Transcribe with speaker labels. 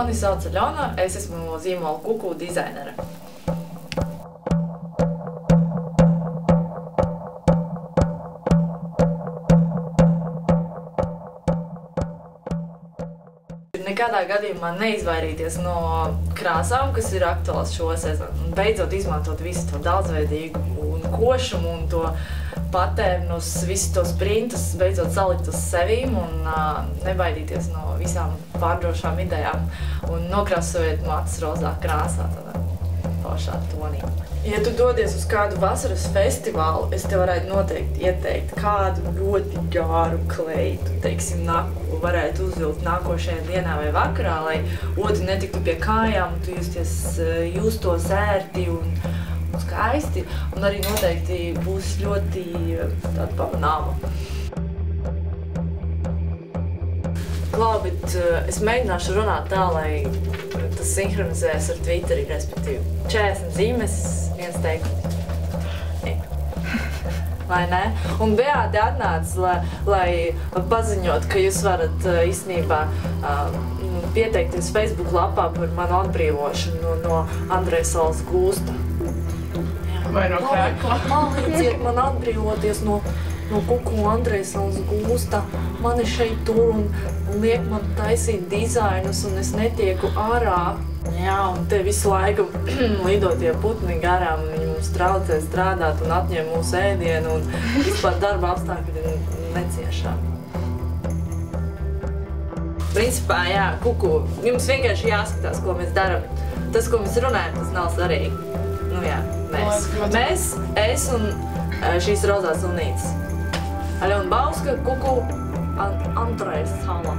Speaker 1: Mani sauc Aļona, es esmu zīmola Kuku dizainere. Nekādā gadījumā neizvairīties no krāsām, kas ir aktuāls šo sezonu, un beidzot izmantot visu to daudzveidīgu un košumu un to patērnus, visus tos printus, beidzot salikt uz sevīm un nebaidīties no visām pārdrošām idejām un nokrāsojiet matus rozā krāsā, tādā pašā tonī. Ja tu dodies uz kādu vasaras festivālu, es tev varētu noteikti ieteikt kādu ļoti gāru kleitu, teiksim, varētu uzvilkt nākošajā dienā vai vakarā, lai odi netiktu pie kājām, tu justos ērti un skaisti, un arī noteikti būs ļoti tāda pamanāma. Klau, bet es mēģināšu runāt tā, lai tas sinhronizējas ar Twitteri, respektīvi 40 zīmes, viens teikums. Vai ne? Un Beāte atnāca, lai paziņot, ka jūs varat īstenībā pieteikties Facebook lapā par manu atbrīvošanu no Andreja Salas gūsta.
Speaker 2: Vai no krēkla?
Speaker 1: Palīdziet man atbrīvoties no Kuku un Andreja Salas gūsta. Mani šeit tur un liek man taisīt dizainus un es netieku ārā. Jā, un te visu laiku lido tie putni garām, viņi mums traucē strādāt un atņem mūsu ēdienu un vispār darba apstākļi neciešām. Principā, jā, Kuku, jums vienkārši jāskatās, ko mēs daram. Tas, ko mēs runājam, tas nav svarīgi. Nu jā, mēs, es un šīs rozās sunītes. Aļona Bauska, Kuku, Andreja Sala.